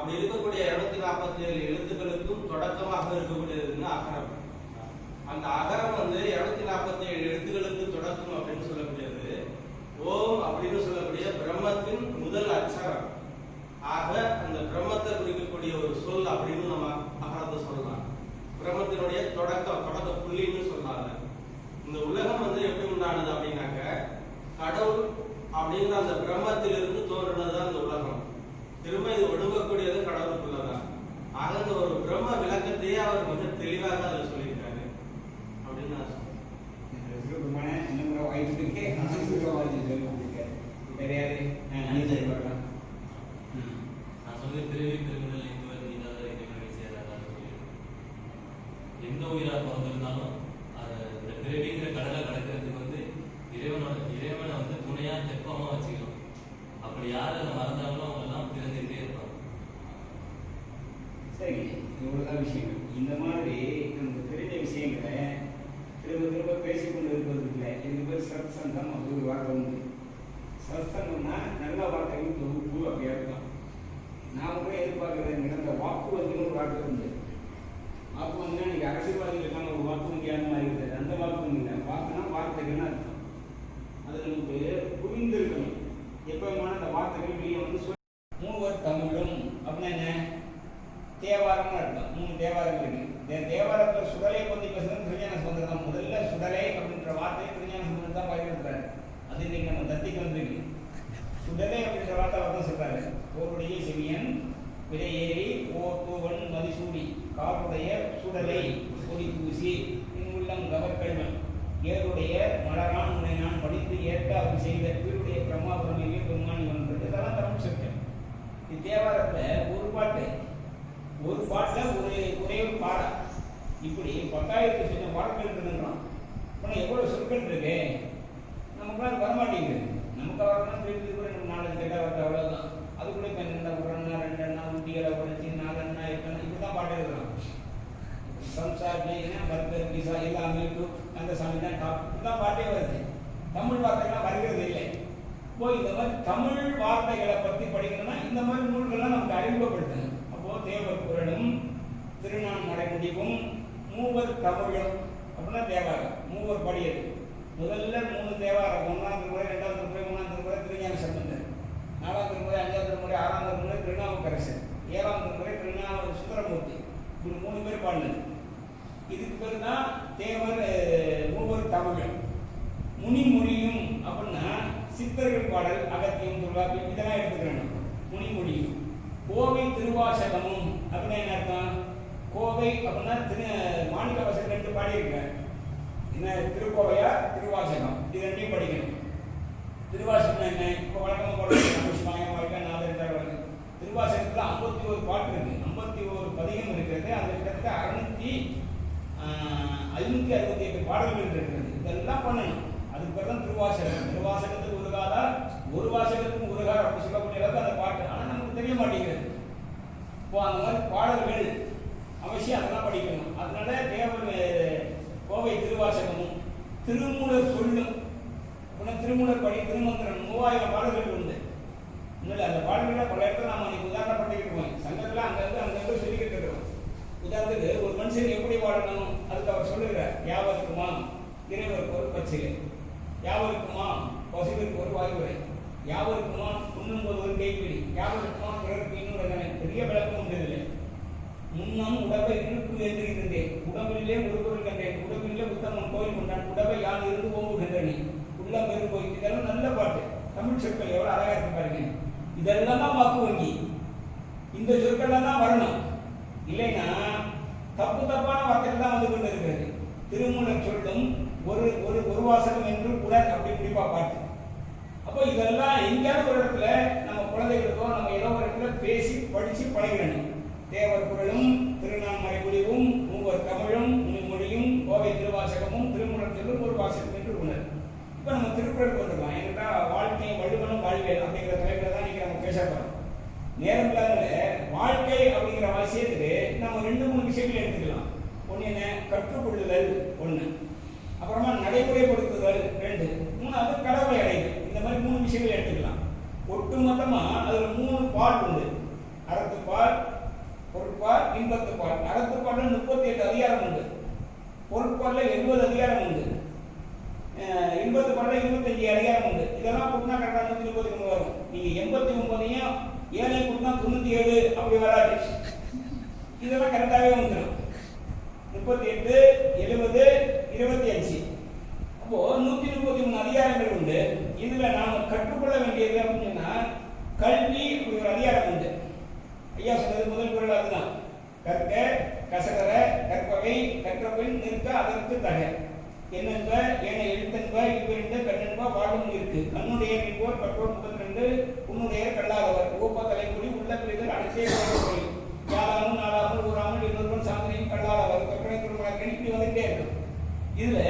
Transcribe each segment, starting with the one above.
அப்படி இருக்கக்கூடிய 247 எழுத்துக்களுக்கும் தொடக்கமாக இருக்கக்கூடியதுன்னா அகரம். அந்த அகரம் வந்து 247 எழுத்துக்களுக்கு தொடக்கம் அப்படின்னு சொல்லக்கூடியது ஓம் அப்படின்னு சொல்லக்கூடிய பிரம்மத்தின் முதல் அக்ஷரம். ஆக அந்த பிரம்மத்தை குறிக்கக்கூடிய ஒரு சொல் அப்படின்னு நம்ம அகரத்தை சொல்லலாம். பிரம்மத்தினுடைய தொடக்க புள்ளின்னு சொல்லாங்க. இந்த உலகம் வந்து எப்படி உண்டானது அப்படின்னாக்க கடவுள் அப்படிங்கிற அந்த பிரம்மத்திலிருந்து தோன்றினதுதான் இந்த உலகம். திரும்ப இது ஒடுங்கக்கூடியது கடவுளுக்குள்ளதான். ஆக இந்த ஒரு பிரம்ம விளக்கத்தையே அவர் மிக தெளிவாக அதில் சொல்லியிருக்காரு அப்படின்னு நான் சொல்றேன். எந்த உயிராக பிறந்திருந்தாலும் இந்த பிறவிங்கிற கடலை கடக்கிறதுக்கு வந்து இறைவனை வந்து துணையா தெப்பமா வச்சுக்கணும். அப்படி யார் அதை மறந்தாங்களோ அவங்க எல்லாம் பிறந்துகிட்டே இருப்பாங்க. சரி, இவ்வளவுதான் விஷயம். இந்த மாதிரி நமக்கு தெரிஞ்ச விஷயங்களை திரும்ப திரும்ப பேசிக்கொண்டு இருப்பது இல்லை. இதுக்கு பேர் சத் சங்கம். அது ஒரு வார்த்தை உண்டு. சத் சங்கம்னா நல்ல வார்த்தைகள் தொகுப்பு அப்படியா இருக்கும். நான் கூட எதிர்பார்க்கறது இந்த வாக்கு வந்து ஒரு வார்த்தை உண்டு. வாக்கு வந்து இன்னைக்கு அரசியல்வாதிகளுக்கான ஒரு வாக்கு வங்கியான மாதிரி இருக்குது. அந்த வாக்கு இல்லை. வாக்குனா வார்த்தைகள்னு அர்த்தம். அது நமக்கு புரிந்திருக்கணும். எப்பவுமான அந்த வார்த்தைகள் வெளியே வந்து மூவர் தமிழும் அப்படின்னா என்ன? தேவாரம்னு அர்த்தம். 3 தேவாரம் இருக்கு. இந்த தேவாரத்தில் சுடலை பற்றி பேசுறது திருஞான சம்பந்தர் தான். முதல்ல சுடலை அப்படின்ற வார்த்தையை திருஞான சம்பந்தர் தான் பயன்படுத்துறாரு. அது இன்னைக்கு நம்ம தத்திக்கு வந்திருக்கு. சுடலை அப்படின்ற வார்த்தை அவர் சொல்றாரு. போருடைய செவியன் விரையேறி ஓர் பூவன் மதிசூடி காருடைய சுடலை கொடி பூசி உள்ளம் கவற்கழ்வன் ஏருடைய மலரான் உன்னை நான் படித்து ஏற்க அவர் செய்த வீருடைய பிரம்மாபுரமையே பெருமானி வந்தது. இதெல்லாம் தமிழ் சொற்கள். இத்தேவாரத்தில் ஒரு பாட்டில் ஒரே ஒரு பாடா இப்படி 10,000 சின்ன பாடல்கள் இருக்குதுன்றான். ஆனால் எவ்வளோ சொற்கள் இருக்கு நமக்குலாம் வரமாட்டேங்குது. நமக்கு வரணும் தெரிஞ்சு கூட நம்ம 4 கேட்டால் வரது அவ்வளோதான். அதுக்குள்ளே இப்போ 1 அண்ணா 2 அண்ணா ஊட்டிகளை உடச்சி 4 அண்ணா 8 அண்ணா இப்படி தான் பாட்டு எழுதுறான். சம்சார் பர்கர் பீஸா எல்லாமே அந்த சாமி தான் டாப் இப்படிதான் பாட்டே வருது. தமிழ் வார்த்தைகள்லாம் வருகிறது இல்லை. இப்போ இந்த மாதிரி தமிழ் வார்த்தைகளை பற்றி படிக்கணும்னா இந்த மாதிரி நூல்கள்லாம் நமக்கு அறிமுகப்படுத்தணும். அப்போ தேவர் குரலும் திருநான்மறை முடிவும் மூவர் தமிழும் அப்படின்னா தேவாரம். மூவர் படியது முதல்ல 3 தேவாரம். 1ஆம் திருமுறை 2ஆம் திருமுறை 3ஆம் திருமுறை திருஞான சம்பந்தர், 4ஆம் திருமுறை 5ஆம் திருமுறை 6ஆம் திருமுறை திருநாவுக்கரசர், 7ஆம் திருமுறை திருநாவு சுந்தரமூர்த்தி. இப்படி 3 பேர் பாடினது. இதுக்கு பேர் தான் தேவர் மூவர் தமிழ். முனிமொழியும் அப்படின்னா சித்தர்கள் பாடல் அகத்தியம் தொல்காப்பியம் இதெல்லாம் எடுத்துக்கிறேன். முனிமொழியும் கோவை திருவாசகமும் அப்படின்னா என்ன அர்த்தம்? கோவை அப்படின்னா மாணிக்க வாசகர் 2 பாடியிருக்கிறேன். என்ன திருக்கோவையா திருவாசகம் இது 2ஐயும் படிக்கணும். திருவாசகம் என்ன? இப்போ வழக்கமாக போடுறது நாதர். திருவாசகத்தில் 51 பாட்டு இருக்கு. 51 பதிகம் இருக்கிறது. அதில் கிட்டத்தட்ட 568 பாடல்கள் இருக்கிறது. இதெல்லாம் பண்ணணும். அதுக்கு பேர் தான் திருவாசகம். திருவாசகத்துக்கு ஒரு காதா ஒரு வாசகத்துக்கும் ஒரு கார் அப்படி சொல்லக்கூடிய அளவுக்கு அந்த பாட்டு. ஆனால் நமக்கு தெரிய மாட்டேங்கிறது. இப்போ அந்த மாதிரி பாடல்கள் அவசியம் அதெல்லாம் படிக்கணும். அதனால தேவர் கோவை திருவாசகமும் திருமூலர் சொல்லும் திருமூலர் படி திருமந்திரம் 3000 பாடல்கள் உண்டு. இல்லை அந்த பாடல்களை பல இடத்துல நாம் அன்னைக்கு உதாரணப்பட்டிருக்கோம். சங்கத்தில் அங்கங்கே சொல்லிக்கிட்டு இருக்கிறோம். உதாரணத்துக்கு ஒரு மனுஷன் எப்படி வாழணும் அதுக்கு அவர் சொல்லுகிறார். யாவருக்குமா இறைவருக்கு ஒரு பச்சிலை, யாவருக்குமா பசுவிற்கு ஒரு வாயுரை, யாவருக்குமா உண்ணும்போது ஒரு கைப்பிடி, யாவருக்குமா பிறருக்கு இன்னொரு பெரிய விளக்கம் உண்டதில்லை. முன்னம் உடவை இருக்கு என்று இருந்தேன், உடம்பிலே ஒரு பொருள் கண்டேன், உடம்பிலே உத்தமன் கோயில் கொண்டான், உடவை யான் இருந்து ஓம்புகின்றனே உள்ளம் பெரு போய். இதெல்லாம் நல்ல பாட்டு. தமிழ் சொற்கள் எவ்வளோ அழகா இருக்கு பாருங்க. இதெல்லாம் தான் வாக்கு வங்கி. இந்த சொற்கள்லாம் தான் வரணும். இல்லைன்னா தப்பான வார்த்தைகள் தான் வந்து கொண்டு இருக்கிறது. திருமூலர் சொல்லும் ஒரு வாசகம் என்று உடல் அப்படி பிடிப்பா பாட்டு. அப்போ இதெல்லாம் எங்கேயாவது ஒரு இடத்துல நம்ம குழந்தைகளுக்கோ நம்ம ஏதோ ஒரு இடத்துல பேசி படிச்சு பழகிறணும். தேவர் குரலும் திருநான்மறை முடிவும் மூவர் தமிழும் முனிமொழியும் கோவை திருவாசகமும் திருமூலர் சொல்லும் ஒரு வாசகம் என்று உணர். இப்போ நம்ம திருக்குறளுக்கு வந்துடலாம். ஏன்னா வாழ்க்கை வள்ளுவனும் வாழ்வியல் அப்படிங்கிற தலைப்பில் தான் இன்னைக்கு நம்ம பேச போகிறோம். நேரம் இல்லாத வாழ்க்கை அப்படிங்கிற விஷயத்துக்கு நம்ம 2-3 விஷயங்கள் எடுத்துக்கலாம். ஒன்று என்ன? கற்றுக்கொள்ளுதல் 1, அப்புறமா நடைமுறைப்படுத்துதல் 2, 3வது கடவுளை அடைதல். இந்த மாதிரி 3 விஷயங்கள் எடுத்துக்கலாம். ஒட்டுமொத்தமாக அதில் 3 பால் உண்டு. அறத்துப்பால், இன்பத்துப்பால். அறத்துப்பால்ல 38 அதிகாரம் உண்டு, பொருட்பால்ல 70 அதிகாரம் உண்டு, இன்பத்துப்பால்ல 25 அதிகாரம் உண்டு. இதெல்லாம் கூட்டினா கரெக்டாக 133 வரும். நீங்க 89ஐயும் 7 கூட்டினா 97 அப்படி வராது. இதெல்லாம் கரெக்டாகவே வந்துடும். 38, 70, 25. அப்போ 133 அதிகாரங்கள் உண்டு. இதுல நாம கற்றுக்கொள்ள வேண்டியது அப்படின்னா கல்வி அப்படி ஒரு அதிகாரம் உண்டு. ஐயா சொன்னது முதல் குறள் அதுதான். கற்க கசகர கற்பவை கற்றபின் நிற்க அதற்கு தக என்னென்ப ஏன எழுத்தென்ப இவ்விருந்த கண்ணென்ப வாழும் இருக்கு கண்ணுடைய நிற்போர் கற்றோர் 32 உன்னுடைய கல்லாதவர் ஓப்ப தலைமுடி உள்ள பிரிதல் அனைத்தே யாராலும் நாளாமல் ஊராமல் இன்னொருவன் சாதனையும் கல்லாதவர் கற்பனை திருமணக்கணி இப்படி வந்துட்டே இருக்கும். இதுல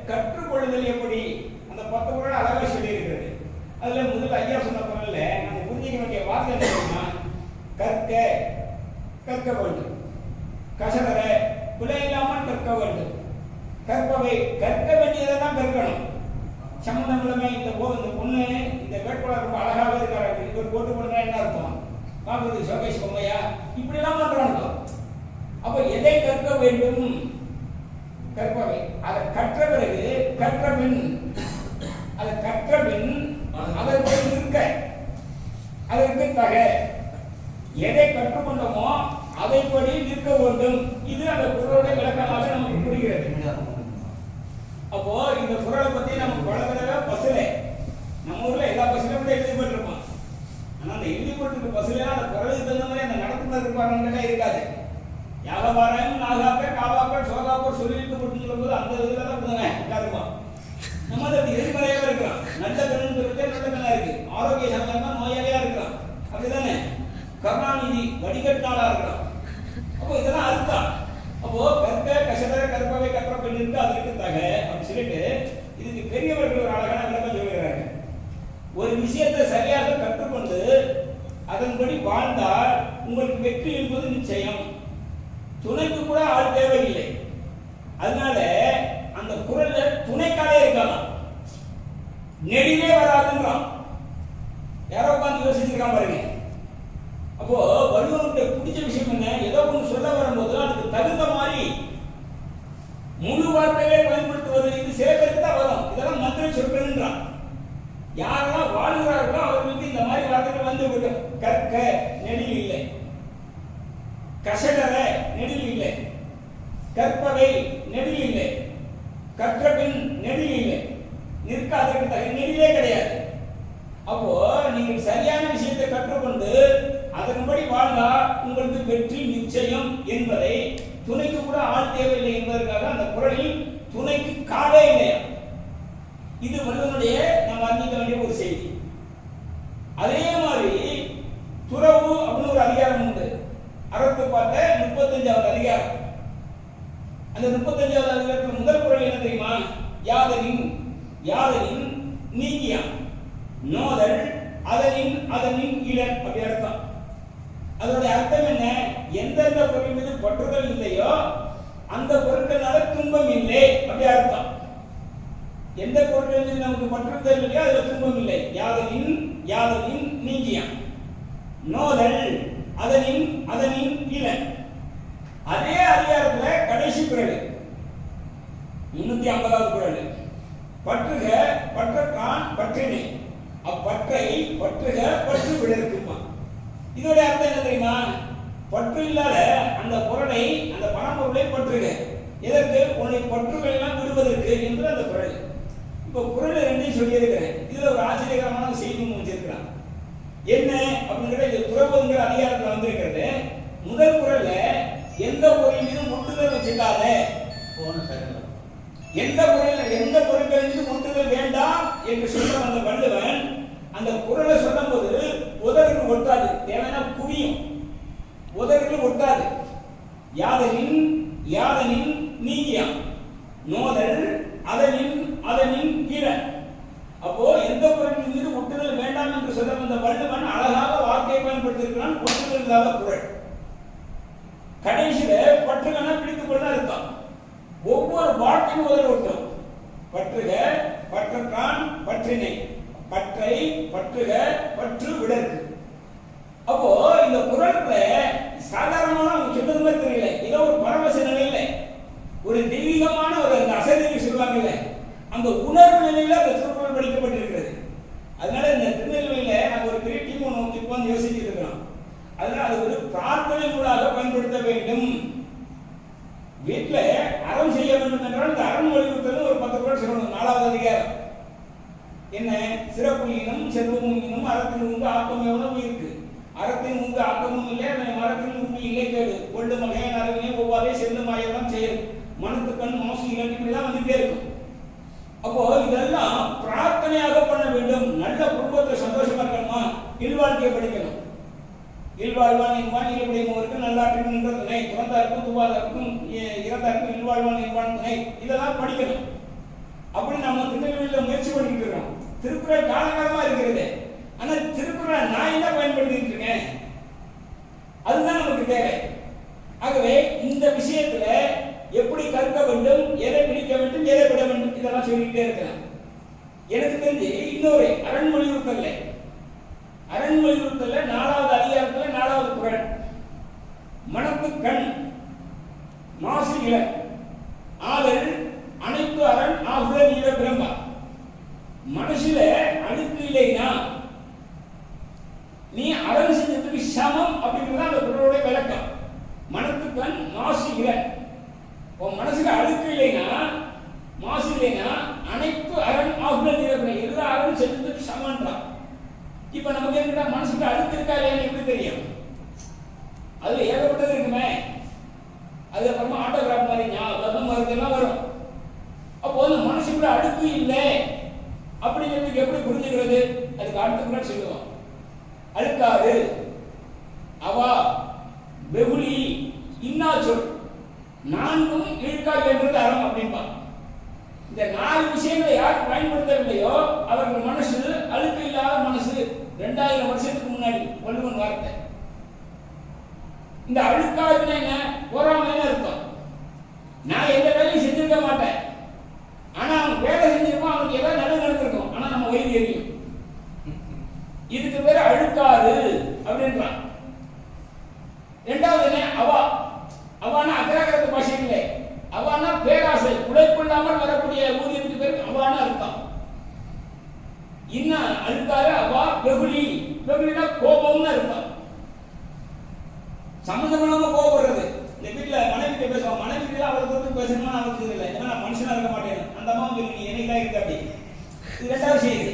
கற்றுக்கொள்ளுதல் எப்படி அந்த 10 குறள் அழகா சொல்லி இருக்கிறது. அதுல முதல்ல ஐயா சொன்ன குறள்ல நம்ம புரிஞ்சிக்க வேண்டிய வார்த்தை என்னன்னா கற்க கற்க வேண்டும், கசடர பிழை இல்லாமல் கற்க வேண்டும், கற்பவை கற்க வேண்டியதான் கற்கணும். சம்பந்தம் இல்லாம இந்த பொண்ணு இந்த வேட்பாளர் ரொம்ப அழகாக இருக்காரு, இவர் போட்டு போடுறா என்ன அர்த்தம்? பாக்குறது சோகேஷ் பொம்மையா இப்படி எல்லாம் பண்றாங்க. அப்ப எதை கற்க வேண்டும்? கற்பவை. அதை கற்ற பிறகு கற்ற பின் அதை கற்ற பின் அதற்கு நிற்க அதற்கு தக எதை கற்றுக்கொண்டோமோ அதைப்படி நிற்க வேண்டும். இது அந்த குறளுடைய விளக்கமாக நமக்கு புரிகிறது. அப்போ இந்த குறளை பத்தி நம்ம பல தடவை பஸ்ல நம்ம ஊர்ல எல்லா பஸ்லையும் கூட எழுதி போட்டிருப்போம். ஆனா அந்த எழுதி போட்டிருக்க பஸ்ல அந்த குறளுக்கு தகுந்த மாதிரி அந்த நடத்துனர் இருப்பாங்க இருக்காது. யாகபாரம் நாகாக்க காவாக்க சோகாப்பர் சொல்லிட்டு போட்டுருக்கும் அந்த இதுல தான் விடுங்க உட்காருமா. நம்ம அது எதிர்மறையாக இருக்கிறோம். நல்ல கண்ணு சொல்லிட்டு நல்ல கண்ணா இருக்கு, ஆரோக்கிய சம்பந்தமா நோயாளியா இருக்கிறோம், அப்படிதானே? கருணாநிதி வடிகட்டாளா இருக்கிறோம். அப்போ இதெல்லாம் அர்த்தம். அப்போ கற்க கசடர கற்பவை கற்ற பெண்ணிற்கு அதற்கு தக அப்படின்னு சொல்லிட்டு இதுக்கு பெரியவர்கள் ஒரு அழகான விளக்கம் சொல்லுகிறாங்க. ஒரு விஷயத்தை சரியாக கற்றுக்கொண்டு அதன்படி வாழ்ந்தால் உங்களுக்கு வெற்றி என்பது நிச்சயம். துணைக்கு கூட ஆள் தேவையில்லை. அதனால அந்த குறள்ல துணைக்காலே இருக்கலாம், நெடிலே வராதுன்றான். யாரோ உட்காந்து யோசிச்சிருக்கான் பாருங்க. அப்போ வள்ளுவனுடைய பிடிச்ச விஷயம் என்ன? ஏதோ ஒன்று சொல்ல வரும்போது அதுக்கு தகுந்த மாதிரி முழு வார்த்தைகளை பயன்படுத்துவது. இது சில பேருக்கு தான் வரும். இதெல்லாம் மந்திர சொற்கள்ன்றான். யாரெல்லாம் வாழ்கிறார்களோ அவர்களுக்கு இந்த மாதிரி வார்த்தைகள் வந்து விடும். கற்க நெடில் இல்லை, கசடர நெடில் இல்லை, கற்பவை நெடில் இல்லை, கற்ற பின் நெடில் இல்லை, நிற்க அதற்கு தக நெடிலே கிடையாது. அப்போ நீங்கள் சரியான விஷயத்தை கற்றுக்கொண்டு அதன்படி வாழ்ந்தா உங்களுக்கு வெற்றி நிச்சயம் என்பதை துணைக்கு கூட ஆள் தேவையில்லை என்பதற்காக அந்த குறளில் துணைக்கு காலே இல்லையா. இது வள்ளுவனுடைய நம்ம அறிஞ்சிக்க வேண்டிய ஒரு செய்தி. அதே மாதிரி துறவு அப்படின்னு ஒரு அதிகாரம் உண்டு. அறத்துப்பால்ல 35வது அதிகாரம். அந்த 35வது அதிகாரத்தில் முதல் குறள் என்ன தெரியுமா? யாதனின் யாதனின் நீங்கியா நோதல் அதனின் அதனின் இளன் அப்படி அர்த்தம். அதோட அர்த்தம் என்ன? எந்தெந்த பொருள் மீது பற்றுதல் இல்லையோ அந்த பொருட்களால துன்பம் இல்லை அப்படி அர்த்தம். எந்த பொருட்கள் மீது நமக்கு பற்றுதல் இல்லையோ அதுல துன்பம் இல்லை. யாதனின் யாதனின் நீங்கியா நோதல் அதனின் அதனின் இளன். அதே அதிகாரத்துல கடைசி குறள் 350வது குறள். பற்றுக பற்றக்கான் பற்றினை அப்பற்றை பற்றுக பற்று விடற்குமா. இதோட அர்த்தம் என்ன தெரியுமா? பற்று இல்லாத அந்த பொருளை அந்த பணப்பொருளை பற்றுக. எதற்கு? உன்னுடைய பற்றுகள் எல்லாம் விடுவதற்கு என்று அந்த குறள். இப்போ குறள் ரெண்டையும் சொல்லியிருக்கிறேன். இதுல ஒரு ஆச்சரியகரமான செய்தி வச்சிருக்கிறான். என்ன அப்படிங்கிற இது துறவுங்கிற அதிகாரத்தில் வந்திருக்கிறது. முதல் குறள்ல எந்த பொருள் மீதும் முட்டுதல் வச்சுக்காத, எந்த பொருட்கள் மீது முட்டுதல் வேண்டாம் என்று சொல்ற அந்த வள்ளுவன் அந்த குறளை சொல்லும் போது உதடுகள் ஒட்டாது, தேவையான குவியும், உதடுகள் ஒட்டாது. யாதனின் யாதனின் நீங்கியா நோதல் அதனின் அதனின் கீழன். அப்போ எந்த பொருளின் மீது ஒட்டுதல் வேண்டாம் என்று சொல்ல வந்த வள்ளுவன் அழகாக வார்த்தையை பயன்படுத்தியிருக்கிறான். ஒட்டுதல் இல்லாத குறள். கடைசியில பற்றுகனா பிடித்துக் கொள்ள அர்த்தம். ஒவ்வொரு வார்த்தையும் முதல் ஒட்டும். பற்றுக பற்றக்கான் பற்றினை பற்றை பற்றுக பற்று விடற்கு. அப்போ இந்த குறள்ல சாதாரணமான சொன்னது மாதிரி பயன்படுத்த வேண்டும். வீட்டுல அறம் செய்ய வேண்டும் என்றால் இந்த அறம் வலியுறுத்தல் ஒரு 10 குறள் சொல்லணும். 4வது அதிகாரம் என்ன? சிறப்புயினும் செல்வமும் அறத்தின் உங்க ஆக்கம் எவ்வளவு இருக்கு. அறத்தின் உங்க ஆக்கமும் இல்லை, மரத்தின் உண்மை இல்லை கேடு கொண்டு மகையன் அறிவினை ஒவ்வாதே செல்லும் ஆயெல்லாம் செய்யும் மனத்துக்கண் மோசி இல்லாட்டி இப்படிதான் வந்துட்டே இருக்கும். அப்போ இதெல்லாம் பிரார்த்தனையாக பண்ண வேண்டும். நல்ல குடும்பத்தை சந்தோஷமா இருக்கணுமா, இல்வாழ்க்கையை படிக்கணும். இல்வாழ்வான் என்பான் இல்படிமோருக்கு நல்லாற்றின் என்ற துணை, துறந்தாருக்கும் துவாதாருக்கும் இறந்தாருக்கும் இல்வாழ்வான் என்பான் துணை, இதெல்லாம் படிக்கணும். அப்படி நம்ம திருநெல்வேலியில் முயற்சி பண்ணிட்டு இருக்கோம். திருக்குறள் காலகாலமா இருக்கிறது. ஆனா திருக்குறளை நான் என்ன பயன்படுத்திட்டு இருக்கேன், அதுதான் நமக்கு தேவை. ஆகவே இந்த விஷயத்துல எப்படி கற்க வேண்டும், எதை பிடிக்க வேண்டும், எதை விட வேண்டும், இதெல்லாம் சொல்லிட்டே இருக்கிறேன். எனக்கு தெரிஞ்சு இன்னொரு அரண்மொழியுறுத்தல்ல 4வது அதிகாரத்துல 4வது குறள், மனத்து கண் மாசு இல ஆதல் அனைத்து அரண் ஆகுல நீர பிரம்பா. மனசுல அழுக்கு இல்லைன்னா நீ அரண் செஞ்சதுக்கு சமம் அப்படிங்கிறது அந்த குறளோட விளக்கம். மனத்து கண் மாசு இல, உன் மனசுல அழுக்கு இல்லைன்னா மாசு இல்லைன்னா அனைத்து அரண் ஆகுல நீர பிரம்பா, எல்லா அரண் செஞ்சதுக்கு சமன்றான். இப்ப நமக்கு என்ன மனசுக்கு அழுக்கு இருக்கா இல்லையான்னு எப்படி தெரியும்? அதுல ஏகப்பட்டது இருக்குமே. அதுக்கப்புறமா ஆட்டோகிராஃப் மாதிரி ஞாபகம் மருந்தெல்லாம் வரும். அப்போ அந்த மனசுக்குள்ள அழுக்கு இல்லை அப்படிங்கிறதுக்கு எப்படி புரிஞ்சுக்கிறது? அதுக்கு அடுத்த கூட சொல்லுவோம். அழுக்காறு, அவா, வெகுளி, இன்னா சொல் 4ம் இழுக்காது என்றது அறம் அப்படின்பா. இந்த 4 விஷயங்களை யார் பயன்படுத்தவில்லையோ அவர்கள் மனசு அழுக்கு இல்லாத மனசு. 2000 வருஷத்துக்கு முன்னாடி வள்ளுவன் வார்த்தை. இந்த அழுக்காதுன்னா என்ன? பொறாமைன்னு அர்த்தம். நான் எந்த வேலையும் செஞ்சிருக்க மாட்டேன், ஆனா அவன் வேலை செஞ்சிருப்பான், அவனுக்கு ஏதாவது நல்லது நடந்திருக்கும், ஆனா நம்ம வயிறு எரியும். இதுக்கு பேரு அழுக்காது அப்படின்றான். 2வது என்ன? அவா. அவானா அக்ரகரத்து பாஷை இல்லை. அவானா பேராசை, உழைப்பு இல்லாமல் வரக்கூடிய ஊதியத்துக்கு பேருக்கு அவானா அர்த்தம். இன்னும் அழுக்காது அவா. வெகுளி, வெகுளினா கோபம்னு அர்த்தம். சம்பந்தமில்லாம கோபப்படுறது. இந்த வீட்டுல மனைவி பேசுவான், மனைவி அவளுக்கு பேசணும்னா அவசியம் இல்லை, ஏன்னா நான் மனுஷனா இருக்க மாட்டேன். அந்த அம்மா சொல்லி நீ என்னைக்குதான் இருக்க அப்படி. இது 2வது செய்தி.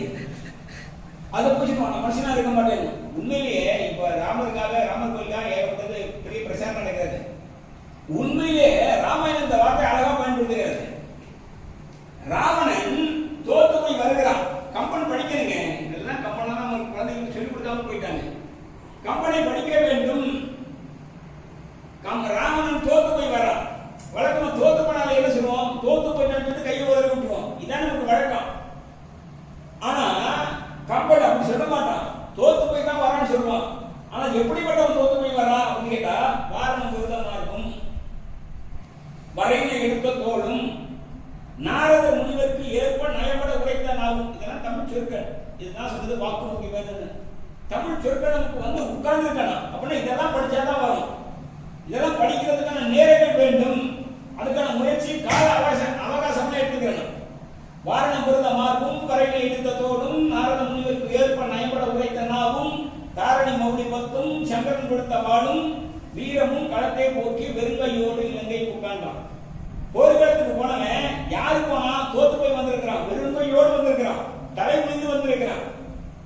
அதை பூச்சிக்குவான், நான் மனுஷனா இருக்க மாட்டேன். உண்மையிலேயே இப்ப ராமருக்காக, ராமர் கோயிலுக்காக ஏகப்பட்டது பெரிய பிரச்சாரம் நடக்கிறது. உண்மையிலே ராமாயணம் இந்த வார்த்தை அழகா பயன்படுத்துகிறது. ராவணன் தோத்து போய் வருகிறான். கம்பன் படிக்கிறீங்க, இதெல்லாம் கம்பன் தான் குழந்தைங்களுக்கு சொல்லிக் கொடுக்காம போயிட்டாங்க. கம்பனை படிக்க வேண்டும். ராவணன் தோத்து போய் வர்றான். வழக்கமா தோத்து போனால என்ன சொல்லுவோம்? தோத்து போயிட்டு கையை உதறி விட்டுருவோம். இதான் நமக்கு வழக்கம். ஆனா கம்பன் அப்படி சொல்ல மாட்டான். தோத்து போய் தான் வரான்னு சொல்லுவான். ஆனா எப்படிப்பட்டவன் தோத்து போய் வரா அப்படின்னு கேட்டா, வாரணம் விருதமா இருக்கும், வரையினை எடுத்த தோளும், நாரத முனிவருக்கு ஏற்ப நயப்பட உரைத்த நாவும். இதெல்லாம் தமிழ் சொற்கள். இதுதான் சொல்றது வாக்கு முக்கிய வேதனை. தமிழ் சொற்கள் நமக்கு வந்து உட்கார்ந்து இருக்கலாம். அப்படின்னா இதெல்லாம் படிச்சாதான் வரும். இதெல்லாம் படிக்கிறதுக்கான நேரங்கள் வேண்டும். அதுக்கான முயற்சி கால அவகாசம் எடுத்துக்கிறேன். வாரணம் பிறந்த மார்பும், வரையினை எடுத்த தோளும், நாரத முனிவருக்கு ஏற்ப நயப்பட உரைத்த நாவும், தாரணி மௌடி 10ம், சந்திரன் கொடுத்த வாளும், வீரமும் களத்தை போக்கி வெறுங்கையோடு இலங்கை உட்கார்ந்தான். போர்க்களத்துக்கு போனவன் யாரு போனா? தோத்து போய் வந்திருக்கிறான், வெறுங்கையோடு வந்திருக்கிறான், தலை குனிந்து வந்திருக்கிறான்.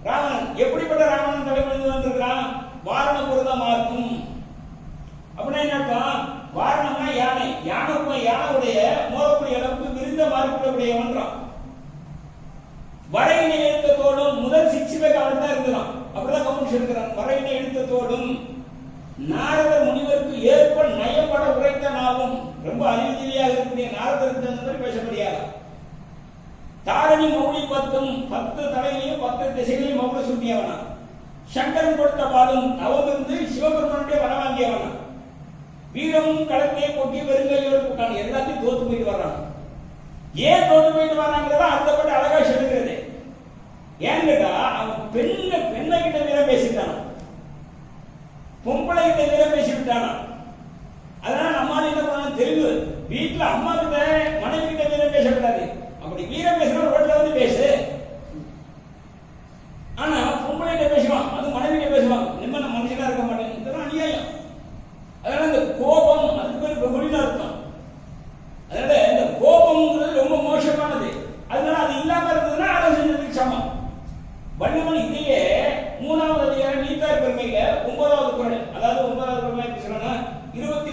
ராவணன் எப்படிப்பட்ட ராவணன் தலை குனிந்து வந்திருக்கிறான்? வாரண புரதமா இருக்கும். அப்படின்னா என்ன? வாரணம்னா யானை. யானையுடைய மோகக்கூடிய அளவுக்கு விருந்த மார்புடைய ஒன்றான். வரையினை எடுத்த தோடும், முதல் 6 பேக் அவன் தான் இருந்தான். அப்படிதான் கம்பன் சொல்லுகிறான். வரையினை எடுத்த தோடும், நாரத முனிவருக்கு ஏற்ப நயப்பட உரைத்த நாவும். ரொம்ப அறிவுஜீவியாக இருக்கக்கூடிய நாரதருக்கு தகுந்த மாதிரி பேச முடியாது. தாரணி மௌடி 10ம், 10 தலையிலையும் 10 திசைகளையும் மௌன சுட்டியவனா. சங்கரன் கொடுத்த பாலும் நவமிருந்து சிவபெருமானுடைய வரவாங்கியவனா. வீரமும் களத்தையே போக்கி வெறுங்கையோடு போட்டான். எல்லாத்தையும் தோத்து போயிட்டு வர்றான். ஏன் தோத்து போயிட்டு வர்றாங்கிறத அந்த பட்டு அழகா சொல்லுகிறது. ஏன்னு கேட்டா, அவன் பெண்ணை கிட்ட வீரம் பேசிட்டான், பொம்பளை கிட்ட வீரம் பேசி விட்டானா. அதனால நம்ம என்ன பண்ண தெளிவு, வீட்டுல அம்மா கிட்ட மனைவி கிட்ட வீரம் பேசக்கூடாது. அப்படி வீரம் பேசுற ரோட்ல வந்து பேசு. ஆனா பொம்பளை கிட்ட பேசுவான், அது மனைவி கிட்ட பேசுவான். நிம்ம நான் மனுஷனா இருக்க மாட்டேன். இதெல்லாம் அநியாயம். அதனால இந்த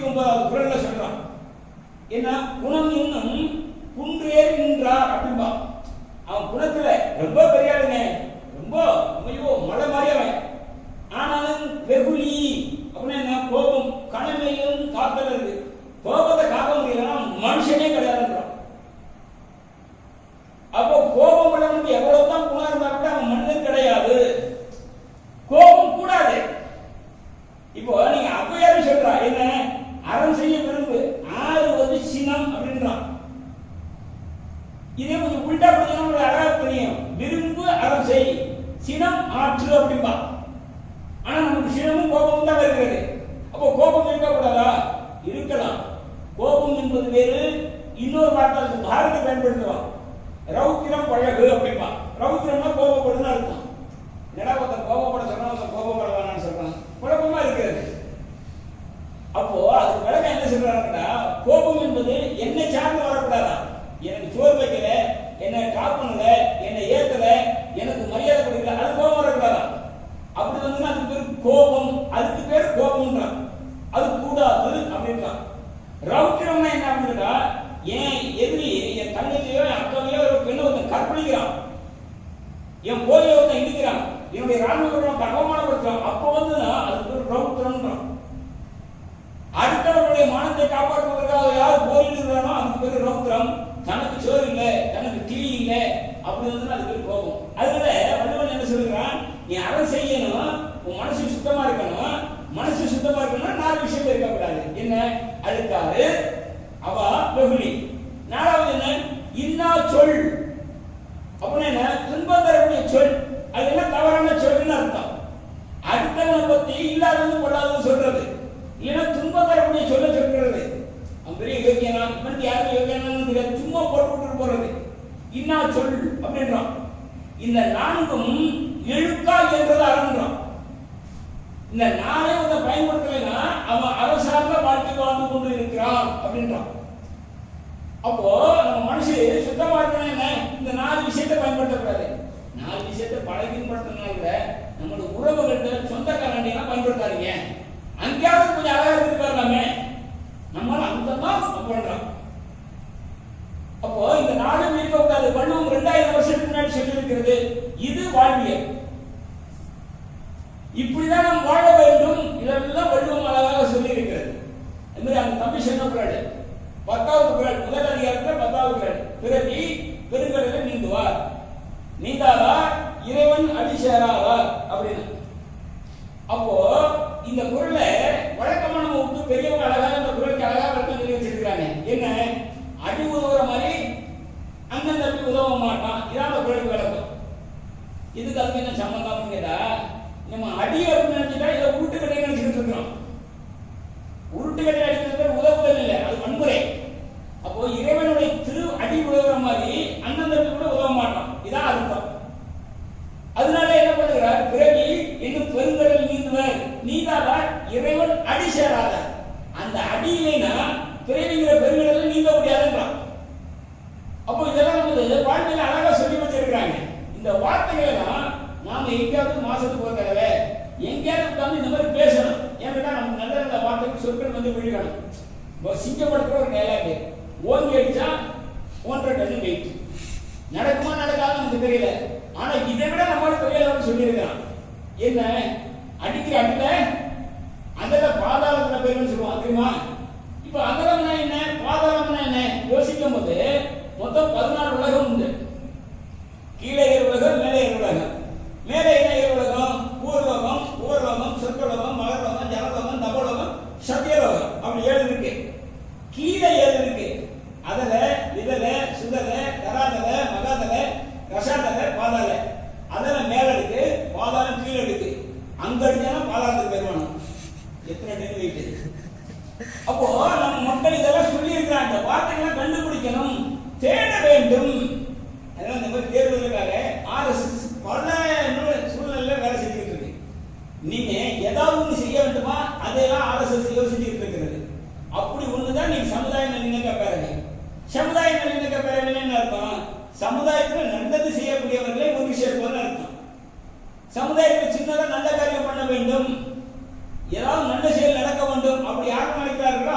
129வது குறள்ல சொல்றான். என்ன குணம் இன்னும் குன்றேறி நின்றார் அப்படின்பா. அவன் குணத்துல ரொம்ப பெரிய ஆளுங்க, ரொம்ப ஐயோ மலை மாதிரி அவன். ஆனாலும் வெகுளி அப்படின்னா என்ன, கோபம் கணமையும் காத்தல் இருக்கு. கோபத்தை காக்க முடியலன்னா மனுஷனே கிடையாதுன்றான். அப்போ கோபம் உள்ளவனுக்கு எவ்வளவுதான் குணம் இருந்தா கூட அவன் மனிதன் கிடையாது. கோபம் கூடாது. இப்போ நீங்க அப்பயாரும் சொல்றா என்ன, அறம் செய்ய விரும்பு, ஆறு வந்து சினம் அப்படின்றான். இதே கொஞ்சம் உள்டா படிச்சா உங்களுக்கு அழகா தெரியும். விரும்பு அறம் செய், சினம் ஆற்று அப்படின்பா. ஆனா நமக்கு சினமும் கோபமும் தான் இருக்கிறது. அப்போ கோபம் இருக்கக்கூடாதா? இருக்கலாம். கோபம் என்பது வேறு. இன்னொரு வார்த்தை பாரதி பயன்படுத்துவான், ரௌத்திரம் பழகு அப்படின்பா. ரௌத்திரம்னா கோபப்படுன்னு அர்த்தம். என்னடா ஒருத்தன் கோபப்பட சொன்னா ஒருத்தன் கோபப்படவானான்னு சொல்றான், குழப்பமா இருக்கிறது. அப்போ அதுக்கு விளக்கம் என்ன சொல்றாங்கன்னா, கோபம் என்பது என்னை சார்ந்து வரக்கூடாதா? எனக்கு சோறு வைக்கல, என்னை டாப் பண்ணல, என்னை ஏத்தல, எனக்கு மரியாதை கொடுக்கல, அது கோபம் வரக்கூடாதா? அப்படி வந்து அதுக்கு பேர் கோபம், அதுக்கு பேர் கோபம்ன்றான். அது கூடாது அப்படின்றான். ரௌத்திரம்னா என்ன அப்படின்னா, ஏன் எதிரி என் தங்கத்தையோ என் அக்காவையோ ஒரு பெண்ணை ஒருத்தன் கற்பழிக்கிறான், என் கோயிலை ஒருத்தன் இடிக்கிறான், என்னுடைய ராணுவ அவமானப்படுத்துறான், அப்போ வந்து அதுக்கு பேர் ரௌத்திரம்ன்றான். அடுத்தவர்களுடைய மானத்தை காப்பாற்றுவதற்காக யார் போரிடுறானோ அதுக்கு பேர் ரௌத்திரம். தனக்கு சோறு இல்லை, தனக்கு டீ இல்லை, அப்படி வந்து அதுக்கு பேர் கோபம். அதனால வள்ளுவன் என்ன சொல்கிறான், நீ அறம் செய்யணும், உன் மனசு சுத்தமா இருக்கணும். மனசு சுத்தமா இருக்கணும், 4 விஷயம் இருக்கக்கூடாது. என்ன? அழுக்காறு, அவா, வெகுளி. 4வது என்ன? இன்னா சொல். அப்படின்னா என்ன? துன்பம் தரக்கூடிய சொல். அது என்ன? தவறான சொல்லுன்னு அர்த்தம். அடுத்தவனை பத்தி இல்லாதது கொள்ளாதது சொல்றது, இல்லைன்னா துன்பம் தரக்கூடிய சொல்ல சொல்றது. அவன் பெரிய யோகியனா, இவனுக்கு யாரும் யோகியனான்னு தெரியாது, சும்மா போட்டு விட்டு போறது. இன்னா சொல் அப்படின்றான். இந்த 4ம் எழுக்கா என்றது அறன்றான். இந்த 4ஐ வந்து பயன்படுத்தலைன்னா அவன் அரசாங்க வாழ்க்கை வாழ்ந்து கொண்டு இருக்கிறான் அப்படின்றான். அப்போ நம்ம மனசு சுத்தமா இருக்கணும். என்ன? இந்த 4 விஷயத்தை பயன்படுத்தக்கூடாது. 4 விஷயத்தை பழகின்படுத்தினால நம்மளோட உறவுகள்கிட்ட சொந்தக்காரண்டியெல்லாம் பயன்படுத்தாதீங்க. அங்கேயாவது கொஞ்சம் அழகா இருந்துருக்காருலாமே, நம்மளால அங்கதான் பண்றோம். அப்போ இந்த 4ம் இருக்கக்கூடாது. வள்ளுவம் 2000 வருஷத்துக்கு முன்னாடி சொல்லி இருக்கிறது. இது வாழ்வியல், இப்படிதான் நாம் வாழ வேண்டும். இதெல்லாம் வள்ளுவம் அழகாக சொல்லி இருக்கிறது. அது மாதிரி அந்த தம்பி சொன்ன குறள் 10வது குறள், முதல் அதிகாரத்தில் 10வது குறள், பிறவி பெருங்கடலை நீந்துவார், நீந்தாதார் இறைவன் அடி சேராதார் அப்படின்னு. அப்போ இந்த குறளை வழக்கமான விட்டு பெரியவங்க அழகாக இந்த குறளுக்கு அழகாக விளக்கம் சொல்லி வச்சிருக்கிறாங்க. என்ன? அடி உதவுற மாதிரி அண்ணன் தம்பி உதவ மாட்டான், இதான் அந்த குறளுக்கு விளக்கம். இதுக்கு அதுக்கு என்ன சம்பந்தம் கேட்டா, நம்ம அடி அப்படின்னு நினைச்சுட்டா இதை உருட்டுக்கட்டை நினைச்சுட்டு இருக்கிறோம். உருட்டுக்கட்டை அடிக்கிறது உதவுதல் இல்லை, அது வன்முறை. அப்போ இறைவனுடைய திரு அடி உதவுற மாதிரி அண்ணன் தம்பி கூட உதவ மாட்டான், இதான் அர்த்தம். அதனால என்ன பண்ணுகிறார், பிறவி இன்னும் பெருங்கடல் நீந்துவர், நீந்தாதார் இறைவன் அடி சேராதார். அந்த அடி இல்லைன்னா பிறவிங்கிற பெருங்கடல் நீந்த முடியாதுன்றான். அப்போ இதெல்லாம் நம்ம வாழ்க்கையில அழகா சொல்லி வச்சிருக்கிறாங்க. இந்த வார்த்தைகளை தான் நாம எங்கேயாவது மாசத்துக்கு ஒரு தடவை எங்கேயாவது உட்காந்து இந்த மாதிரி பேசணும். ஏன்னா நமக்கு நல்ல நல்ல வார்த்தைக்கு சொற்கள் வந்து விழுகணும். சிங்கப்படுத்துற ஒரு டைலாக், ஓங்கி அடிச்சா 1.5 டன் வெயிட். நடக்குமா நடக்காது நமக்கு தெரியல, ஆனா இதை விட நம்மளுக்கு பெரிய சொல்லியிருக்கிறான். என்ன? அடிக்கிற அடில அந்த பாதாளத்துல போயிருன்னு சொல்லுவான் தெரியுமா? இப்ப அகலம்னா என்ன, பாதாளம்னா என்ன யோசிக்கும் போது மொத்தம் 14 உலகம் உண்டு. கீழே ஏறு உலகம், மேலே ஏறு உலகம். மேலே என்ன ஏறு உலகம்? பூர்வகம், ஊர்வகம், சொற்கலோகம், மகர்லோகம், ஜலலோகம், தபோலோகம், சத்தியலோகம், அப்படி 7 இருக்கு. கீழே 7 இருக்கு. அதல, இதல, சுதல, தராதல, மகாதல, ரசாதல, பாதாள. அதல மேல இருக்கு, பாதாளம் கீழே இருக்கு. அங்க அடிச்சானா பாதாளத்துக்கு பெருமானம். எத்தனை டன் வெயிட்? அப்போ நம்ம மக்கள் இதெல்லாம் சொல்லி இருக்கிறாங்க. வார்த்தைகளை கண்டுபிடிக்கணும், தேட வேண்டும். அதனால இந்த மாதிரி தேர்வுகளுக்காக RSS பல சூழ்நிலையில வேலை செஞ்சுட்டு இருக்கு. நீங்க ஏதாவது ஒன்று செய்ய வேண்டுமா, அதெல்லாம் RSS யோசிச்சுட்டு இருக்கிறது. அப்படி ஒண்ணுதான் நீங்க சமுதாய நல்லிணக்க பேரவை. சமுதாய நல்லிணக்க பேரவைன்னு அர்த்தம், சமுதாயத்தில் நல்லது செய்யக்கூடியவர்களை ஒன்று சேர்ப்பதுன்னு அர்த்தம். சமுதாயத்தில் சின்னதாக நல்ல காரியம் பண்ண வேண்டும், ஏதாவது நல்ல செயல் நடக்க வேண்டும், அப்படி யார் நினைக்கிறார்களோ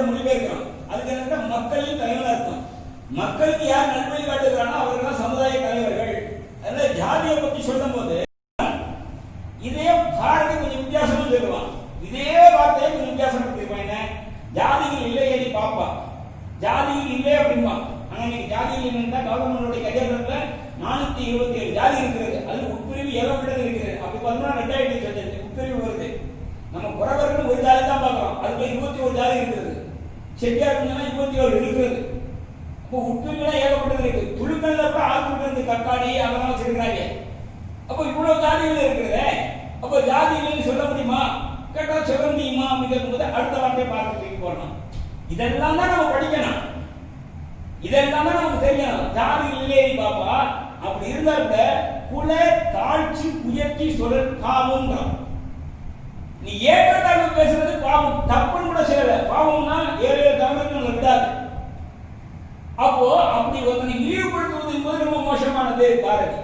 மொழிபெயர்க்கிறோம். அதுக்கு என்ன மக்களின் தலைவர் அர்த்தம். மக்களுக்கு யார் நன்மை காட்டுகிறானோ அவர்கள் தான் சமுதாய தலைவர்கள். அதனால ஜாதியை பத்தி சொல்லும் போது இதே பாரதி கொஞ்சம் வித்தியாசமா சொல்லுவான். இதே வார்த்தையை கொஞ்சம் வித்தியாசமா சொல்லிருப்பான். என்ன ஜாதிகள் இல்லை நீ பாப்பா, ஜாதிகள் இல்லை அப்படின்பா. ஆனா இன்னைக்கு ஜாதிகள் என்னன்னா கவர்மெண்டோட கஜாபத்துல 427 ஜாதி இருக்கிறது. அது உட்பிரிவு ஏகப்பட்டது இருக்கிறது. அப்படி பார்த்தோம்னா 2000 உட்பிரிவு வருது. நம்ம குறவர்கள் ஒரு ஜாதி தான் பார்க்கிறோம். அதுக்கு 21 ஜாதி இருக்கிறது. செட்டியார் 27 இருக்கிறது. அப்போ உட்பிரிவுலாம் ஏகப்பட்டது இருக்கு. துளுக்கல்ல கூட ஆழ்ந்து கக்காடி அதெல்லாம் வச்சிருக்கிறாங்க. அப்போ இவ்வளவு ஜாதிகள் இருக்கிறது. அப்போ ஜாதி இல்லைன்னு சொல்ல முடியுமா? கேட்டா சொல்ல முடியுமா அப்படின்னு போது அடுத்த வார்த்தையை பார்த்து போடணும். இதெல்லாம் தான் நம்ம படிக்கணும். இதெல்லாம் தான் நமக்கு தெரியணும். ஜாதி இல்லையே பாப்பா அப்படி இருந்தா கூட குல தாழ்ச்சி உயர்த்தி சொல்ல பாவம்ங்கிறோம். நீ ஏற்றத்தாழ்வு பேசுறது பாவம், தப்புன்னு கூட சொல்லல. பாவம்னா 7 தலைமுறைக்கு நம்ம விடாது. அப்போ அப்படி ஒருத்தனை இழிவுபடுத்துவது என்பது ரொம்ப மோசமானது பாரதி.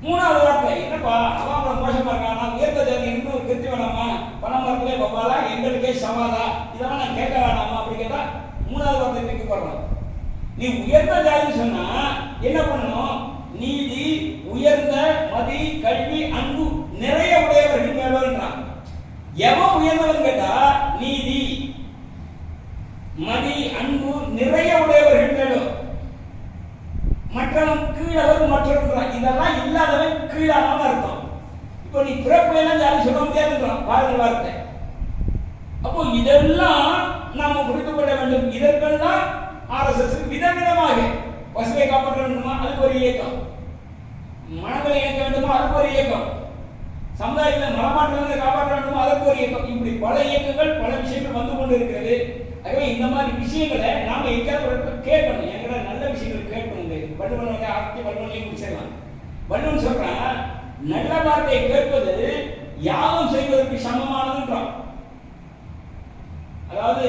மூணாவது வார்த்தை என்னப்பா அவன் மோசமா இருக்கான், நான் உயர்ந்த ஜாதி என்று ஒரு கெட்டு வேணாமா, பணம் மரத்திலே பப்பாலா எங்களுக்கே சவாலா, இதெல்லாம் நான் கேட்க வேணாமா அப்படி கேட்டா மூணாவது வார்த்தை தூக்கி போடுறோம். நீ உயர்ந்த ஜாதின்னு சொன்னா என்ன பண்ணணும்? நீதி, உயர்ந்த மதி, கல்வி, அன்பு நிறைய உடையவர்கள் மேலோன்றான். எவன் உயர்ந்தவன் கேட்டா நீதி, மதி, அன்பு நிறைய உடையவர்கள் மேலும், மற்றவன் கீழவர் மற்றவன். இதெல்லாம் இல்லாதவன் கீழானவன் அர்த்தம். இப்போ நீ பிறப்புலாம் ஜாதி சொல்ல முடியாதுன்றான் பாரதி வார்த்தை. அப்போ இதெல்லாம் நாம புரிந்து கொள்ள வேண்டும். இதற்கெல்லாம் RSS விதவிதமாக பசுவை காப்பாற்ற வேண்டுமா, அதுக்கு ஒரு இயக்கம். மனங்களை இயக்க வேண்டுமா, அதுக்கு ஒரு இயக்கம். சமுதாயத்தில் மனமாற்றங்களை காப்பாற்ற வேண்டுமா, அதற்கு ஒரு இயக்கம். இப்படி பல இயக்கங்கள் பல விஷயங்கள் வந்து கொண்டு இருக்கிறது. ஆகவே இந்த மாதிரி விஷயங்களை நாம எங்காவது கேட்கணும். எங்களை நல்ல விஷயங்கள் கேட்கணும். வள்ளுவன் ஆக்கி வள்ளுவனையும் முடிச்சிடலாம். வள்ளுவன் சொல்றான் நல்ல வார்த்தையை கேட்பது யாகம் செய்வதற்கு சமமானதுன்றான். அதாவது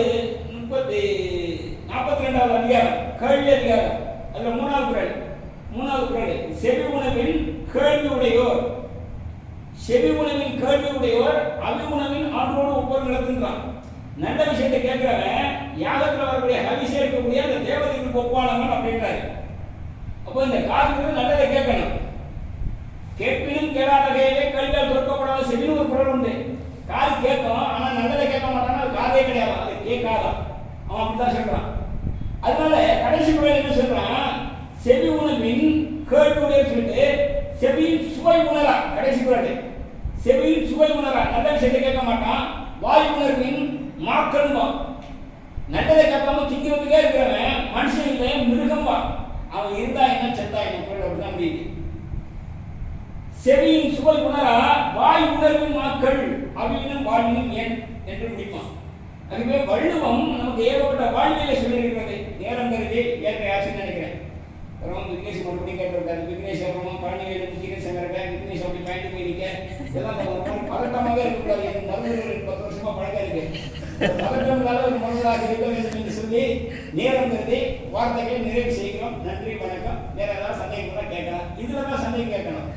42வது அதிகாரம் கேள்வி அதிகாரம் அதுல 3வது குறள் செவி உணவின் கேள்வி உடையோர், செவி உணவின் கேள்வி உடையோர் அவி உணவின் ஆற்றோடு ஒவ்வொரு நடத்துன்றான். நல்ல விஷயத்தை கேட்கிறவன் யாகத்தில் வரக்கூடிய ஹவிசை இருக்கக்கூடிய அந்த தேவதைகளுக்கு ஒப்பானவன் அப்படின்றாரு. அப்போ இந்த காதுக்கு நல்லதை கேட்கணும். கேட்பினும் கேளாத கையிலே கல்வியால் தொடுக்கப்படாத செவின்னு ஒரு குறள் உண்டு. காது கேட்கும் ஆனா நல்லதை கேட்க மாட்டானா, அது காதே கிடையாது, அது கேட்காதான். அவன் அப்படிதான் சொல்றான். அதனால கடைசி குறள் என்ன சொல்றான்? செவி உணவின் கேட்புடைய சொல்லிட்டு செவியின் சுவை உணரா. கடைசி குறள் செவியின் சுவை உணரா, நல்ல விஷயத்தை கேட்க மாட்டான். வாய் உணர்வின் மாக்கன்பா, நல்லதை கேட்காம திங்கிறதுக்கே இருக்கிறவன் மனுஷன் இல்லை மிருகம்பா. அவன் இருந்தா என்ன செத்தா என்ன குறள் அப்படிதான் முடியுது. செவியின் சுவை உணரா வாய் உணர்வின் மாக்கள் அவினும் வாழ்வினும் ஏன் என்று முடிப்பான். அதுவே வள்ளுவம் நமக்கு ஏகப்பட்ட வாழ்வியலை சொல்லியிருக்கிறது. நேரம் கருதி ஏற்ற ஆசைன்னு நினைக்கிறேன். விக்னேஷ் மறுபடியும் கேட்டிருக்காரு. விக்னேஷ் அப்புறமா பழனிவேலு முக்கிய சங்கரக்க விக்னேஷ் அப்படி பயந்து போயிருக்க இதெல்லாம் பதட்டமாக இருக்கக்கூடாது. எனக்கு மருந்துகள் 10 வருஷமா பழக்கம் இருக்கு. பதட்டம் இல்லாத ஒரு மருந்தாக இருக்க வேண்டும் என்று சொல்லி நேரம் கருதி வார்த்தைகளை நிறைவு செய்கிறோம். நன்றி, வணக்கம். வேற ஏதாவது சந்தேகம் கூட கேட்கலாம். இதுல தான் சந்தேகம் கேட்கணும்.